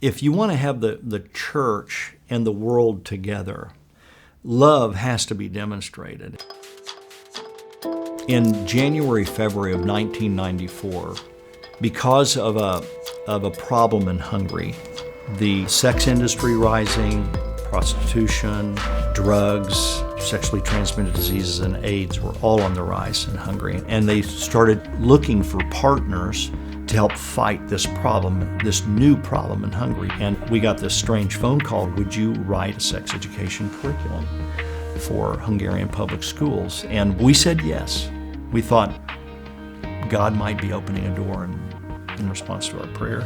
If you want to have the church and the world together, love has to be demonstrated. In January, February of 1994, because of a problem in Hungary, the sex industry rising, prostitution, drugs, sexually transmitted diseases, and AIDS were all on the rise in Hungary. And they started looking for partners to help fight this problem, this new problem in Hungary. And we got this strange phone call, would you write a sex education curriculum for Hungarian public schools? And we said yes. We thought God might be opening a door in response to our prayer.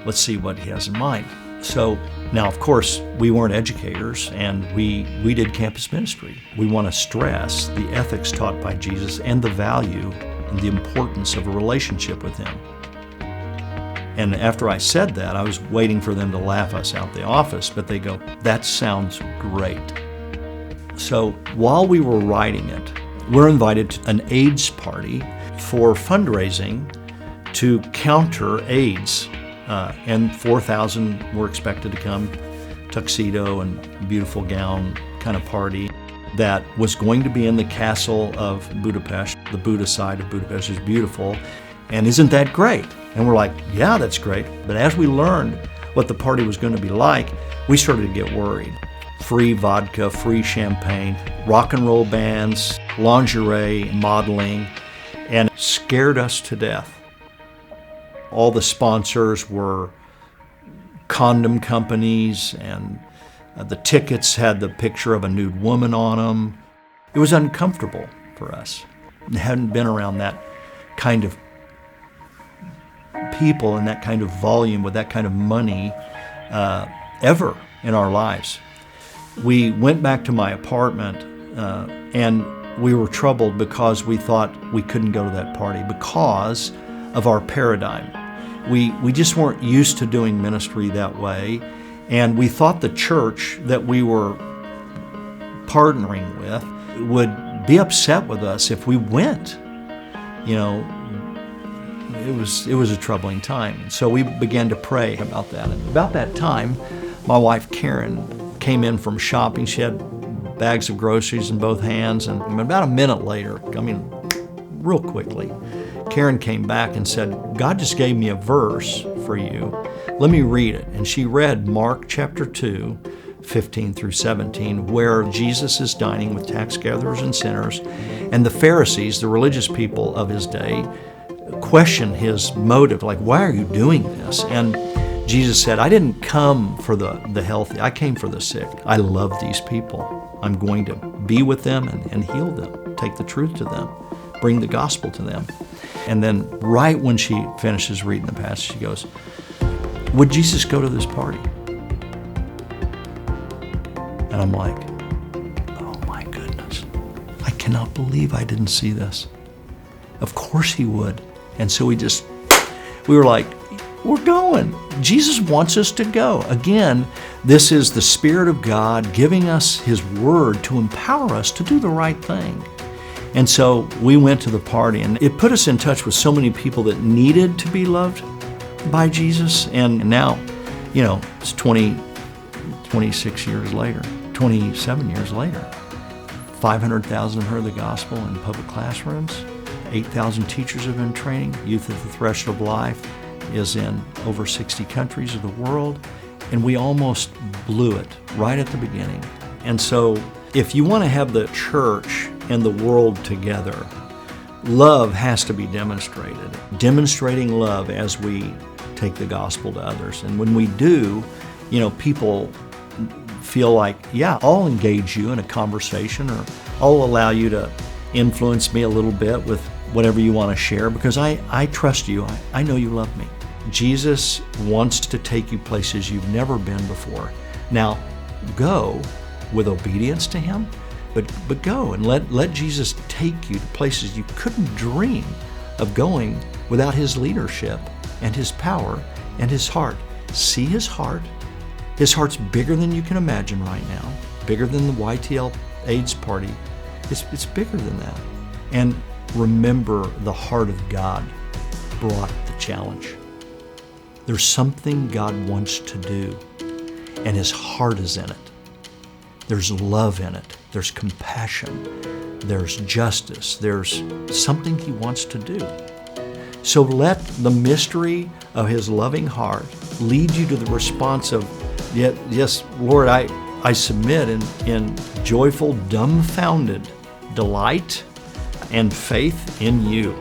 Let's see what He has in mind. So now, of course, we weren't educators, and we did campus ministry. We want to stress the ethics taught by Jesus and the value and the importance of a relationship with Him. And after I said that, I was waiting for them to laugh us out the office, but they go, that sounds great. So while we were writing it, we're invited to an AIDS party for fundraising to counter AIDS. And 4,000 were expected to come, tuxedo and beautiful gown kind of party that was going to be in the castle of Budapest. The Buda side of Budapest is beautiful. And isn't that great? And we're like, yeah, that's great. But as we learned what the party was going to be like, we started to get worried. Free vodka, free champagne, rock and roll bands, lingerie, modeling, and it scared us to death. All the sponsors were condom companies, and the tickets had the picture of a nude woman on them. It was uncomfortable for us. We hadn't been around that kind of people and that kind of volume with that kind of money ever in our lives. We went back to my apartment and we were troubled because we thought we couldn't go to that party because of our paradigm. We just weren't used to doing ministry that way, and we thought the church that we were partnering with would be upset with us if we went. You know, it was a troubling time. So we began to pray about that. And about that time, my wife Karen came in from shopping. She had bags of groceries in both hands, and about a minute later, real quickly, Karen came back and said, God just gave me a verse for you. Let me read it. And she read Mark chapter 2, 15 through 17, where Jesus is dining with tax gatherers and sinners, and the Pharisees, the religious people of his day, question his motive, like, why are you doing this? And Jesus said, I didn't come for the healthy, I came for the sick. I love these people. I'm going to be with them and heal them, take the truth to them, bring the gospel to them. And then right when she finishes reading the passage, she goes, would Jesus go to this party? And I'm like, oh my goodness, I cannot believe I didn't see this. Of course He would. And so we were like, we're going. Jesus wants us to go. Again, this is the Spirit of God giving us His Word to empower us to do the right thing. And so we went to the party, and it put us in touch with so many people that needed to be loved by Jesus. And now, you know, it's 26 years later, 27 years later, 500,000 have heard the gospel in public classrooms, 8,000 teachers have been training, Youth at the Threshold of Life is in over 60 countries of the world, and we almost blew it right at the beginning. And so if you want to have the church and the world together, love has to be demonstrated. Demonstrating love as we take the gospel to others. And when we do, you know, people feel like, yeah, I'll engage you in a conversation, or I'll allow you to influence me a little bit with whatever you want to share, because I trust you. I know you love me. Jesus wants to take you places you've never been before. Now, go with obedience to Him, but go and let Jesus take you to places you couldn't dream of going without His leadership and His power and His heart. See His heart. His heart's bigger than you can imagine right now, bigger than the YTL AIDS party. It's bigger than that. And remember, the heart of God brought the challenge. There's something God wants to do, and His heart is in it. There's love in it. There's compassion. There's justice. There's something He wants to do. So let the mystery of His loving heart lead you to the response of, yes, Lord, I submit in joyful, dumbfounded delight and faith in You.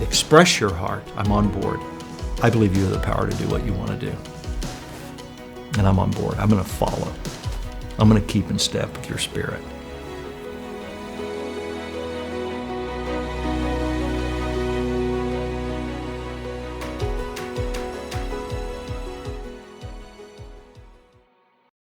Express your heart. I'm on board. I believe You have the power to do what You want to do. And I'm on board. I'm going to follow. I'm going to keep in step with Your Spirit.